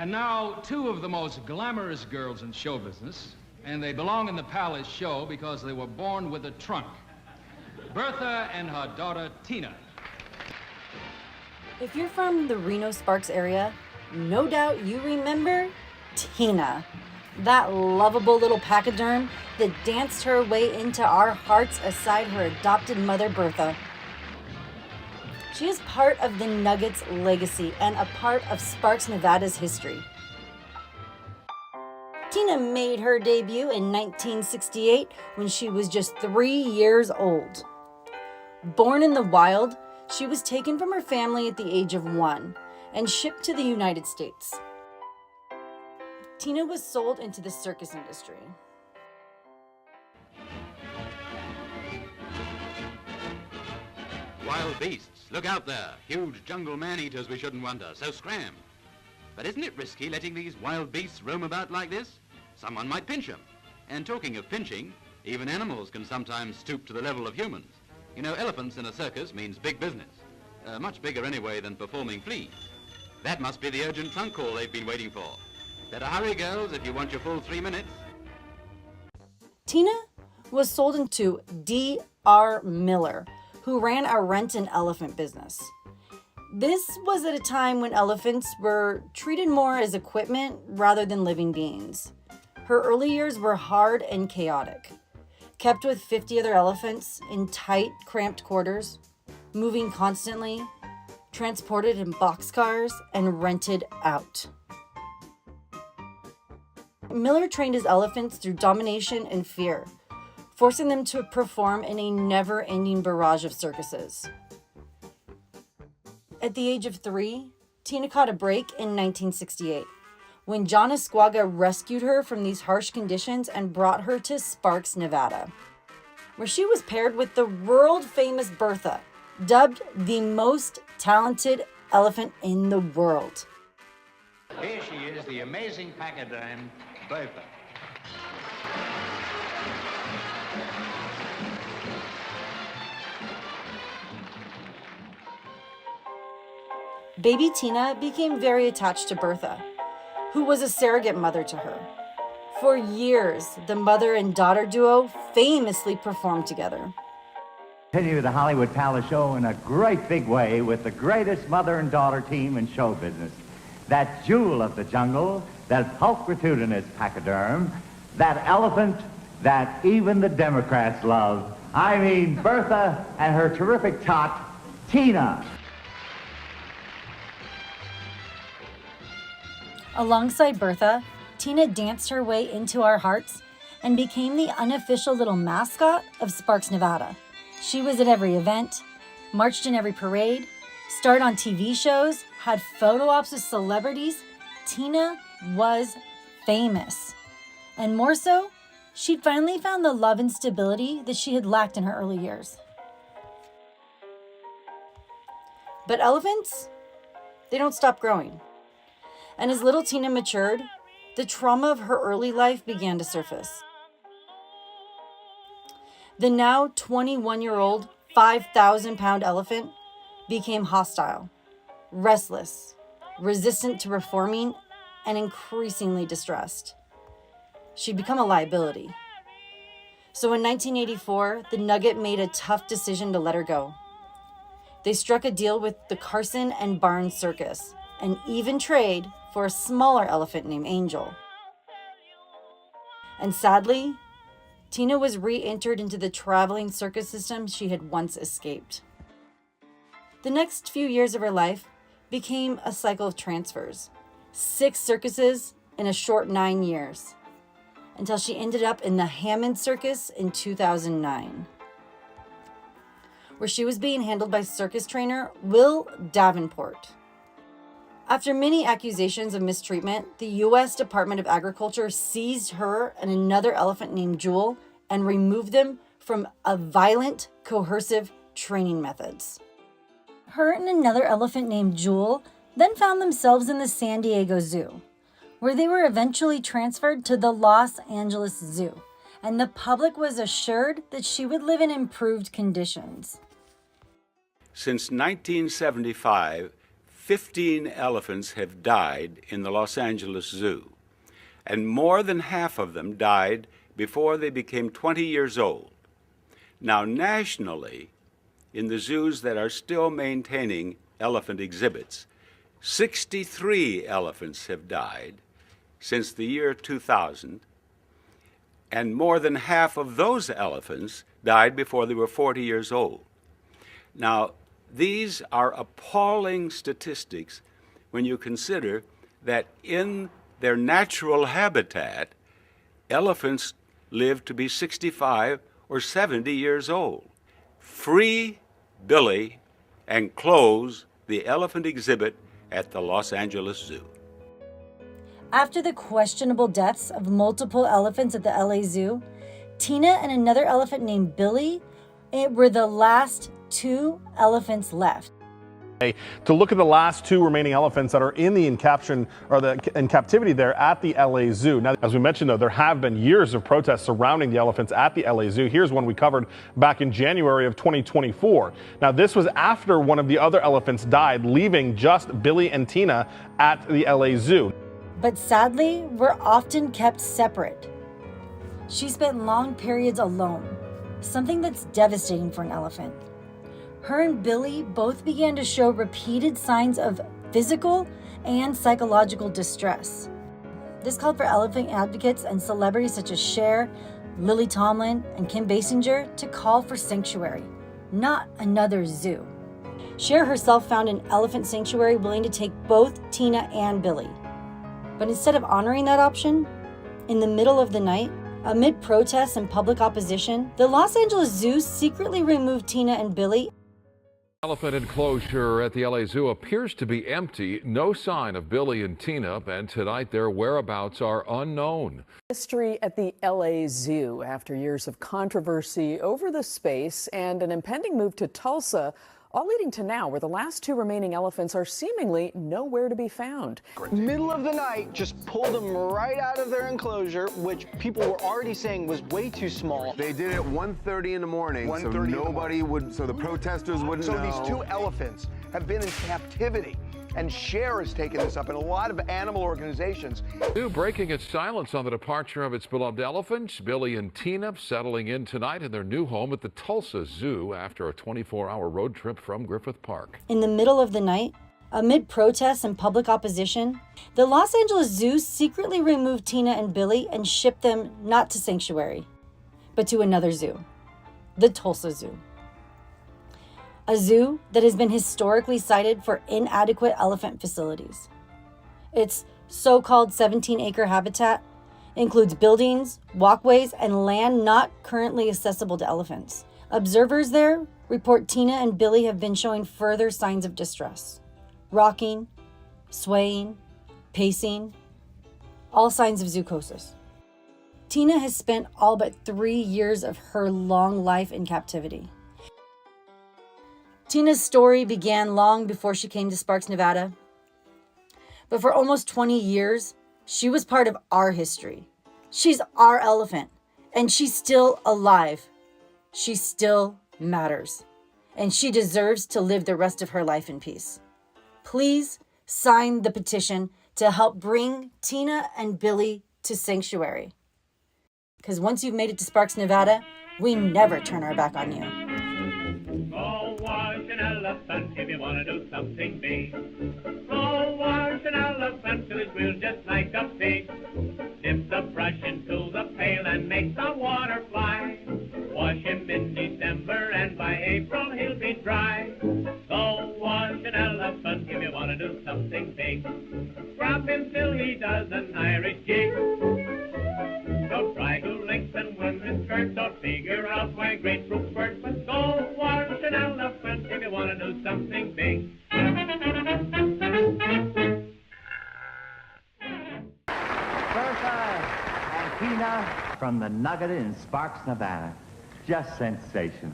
And now, two of the most glamorous girls in show business, and they belong in the Palace show because they were born with a trunk. Bertha and her daughter, Tina. If you're from the Reno-Sparks area, no doubt you remember Tina, that lovable little pachyderm that danced her way into our hearts aside her adopted mother, Bertha. She is part of the Nuggets' legacy and a part of Sparks, Nevada's history. Tina made her debut in 1968 when she was just 3 years old. Born in the wild, she was taken from her family at the age of 1 and shipped to the United States. Tina was sold into the circus industry. Wild beasts, look out there. Huge jungle man-eaters we shouldn't wonder, so scram. But isn't it risky letting these wild beasts roam about like this? Someone might pinch them. And talking of pinching, even animals can sometimes stoop to the level of humans. You know, elephants in a circus means big business. Much bigger anyway than performing fleas. That must be the urgent trunk call they've been waiting for. Better hurry, girls, if you want your full 3 minutes. Tina was sold into D.R. Miller, who ran a rent an elephant business. This was at a time when elephants were treated more as equipment rather than living beings. Her early years were hard and chaotic, kept with 50 other elephants in tight, cramped quarters, moving constantly, transported in boxcars, and rented out. Miller trained his elephants through domination and fear, forcing them to perform in a never-ending barrage of circuses. At the age of 3, Tina caught a break in 1968, when John Esquaga rescued her from these harsh conditions and brought her to Sparks, Nevada, where she was paired with the world-famous Bertha, dubbed the most talented elephant in the world. Here she is, the amazing pachyderm, Bertha. Baby Tina became very attached to Bertha, who was a surrogate mother to her. For years, the mother and daughter duo famously performed together. Continue the Hollywood Palace show in a great big way with the greatest mother and daughter team in show business. That jewel of the jungle, that pulchritudinous pachyderm, that elephant that even the Democrats love. I mean, Bertha and her terrific tot, Tina. Alongside Bertha, Tina danced her way into our hearts and became the unofficial little mascot of Sparks, Nevada. She was at every event, marched in every parade, starred on TV shows, had photo ops with celebrities. Tina was famous. And more so, she'd finally found the love and stability that she had lacked in her early years. But elephants, they don't stop growing. And as little Tina matured, the trauma of her early life began to surface. The now 21-year-old, 5,000-pound elephant became hostile, restless, resistant to reforming, and increasingly distressed. She'd become a liability. So in 1984, the Nugget made a tough decision to let her go. They struck a deal with the Carson and Barnes Circus, an even trade for a smaller elephant named Angel. And sadly, Tina was re-entered into the traveling circus system she had once escaped. The next few years of her life became a cycle of transfers. 6 circuses in a short 9 years, until she ended up in the Hammond Circus in 2009, where she was being handled by circus trainer Will Davenport. After many accusations of mistreatment, the U.S. Department of Agriculture seized her and another elephant named Jewel and removed them from a violent, coercive training methods. Her and another elephant named Jewel then found themselves in the San Diego Zoo, where they were eventually transferred to the Los Angeles Zoo, and the public was assured that she would live in improved conditions. Since 1975, 15 elephants have died in the Los Angeles Zoo, and more than half of them died before they became 20 years old. Now, nationally, in the zoos that are still maintaining elephant exhibits, 63 elephants have died since the year 2000, and more than half of those elephants died before they were 40 years old. Now, these are appalling statistics when you consider that in their natural habitat, elephants live to be 65 or 70 years old. Free Billy and close the elephant exhibit at the Los Angeles Zoo. After the questionable deaths of multiple elephants at the LA Zoo, Tina and another elephant named Billy were the last 2 elephants left. To look at the last 2 remaining elephants that are in the in captivity there at the LA Zoo. Now, as we mentioned, though, there have been years of protests surrounding the elephants at the LA Zoo. Here's one we covered back in January of 2024. Now, this was after one of the other elephants died, leaving just Billy and Tina at the LA Zoo. But sadly, were often kept separate. She spent long periods alone, something that's devastating for an elephant. Her and Billy both began to show repeated signs of physical and psychological distress. This called for elephant advocates and celebrities such as Cher, Lily Tomlin, and Kim Basinger to call for sanctuary, not another zoo. Cher herself found an elephant sanctuary willing to take both Tina and Billy. But instead of honoring that option, in the middle of the night, amid protests and public opposition, the Los Angeles Zoo secretly removed Tina and Billy. Elephant enclosure at the LA Zoo appears to be empty. No sign of Billy and Tina, and tonight their whereabouts are unknown. History at the LA Zoo after years of controversy over the space and an impending move to Tulsa, all leading to now where the last 2 remaining elephants are seemingly nowhere to be found. Middle of the night, just pulled them right out of their enclosure, which people were already saying was way too small. They did it 1:30 in the morning, so nobody would, so the protesters wouldn't know. So these 2 elephants have been in captivity. And Cher has taken this up, and a lot of animal organizations. Zoo breaking its silence on the departure of its beloved elephants. Billy and Tina settling in tonight in their new home at the Tulsa Zoo after a 24-hour road trip from Griffith Park. In the middle of the night, amid protests and public opposition, the Los Angeles Zoo secretly removed Tina and Billy and shipped them not to sanctuary, but to another zoo, the Tulsa Zoo. A zoo that has been historically cited for inadequate elephant facilities. Its so-called 17-acre habitat includes buildings, walkways, and land not currently accessible to elephants. Observers there report Tina and Billy have been showing further signs of distress. Rocking, swaying, pacing, all signs of zoochosis. Tina has spent all but 3 years of her long life in captivity. Tina's story began long before she came to Sparks, Nevada. But for almost 20 years, she was part of our history. She's our elephant, and she's still alive. She still matters, and she deserves to live the rest of her life in peace. Please sign the petition to help bring Tina and Billy to sanctuary. Because once you've made it to Sparks, Nevada, we never turn our back on you. Go wash an elephant if you want to do something big. Go wash an elephant till it squeals just like a pig. Dip the brush into the pail and make the water fly. Wash him in December and by April he'll be dry. Go wash an elephant if you want to do something big. Scrub him till he does an Irish jig. Don't try to lengthen women's skirts or figure out why grapefruit squirt. But go wash an elephant if you want to do something big. Bertha and Tina from the Nugget in Sparks, Nevada. Just sensational.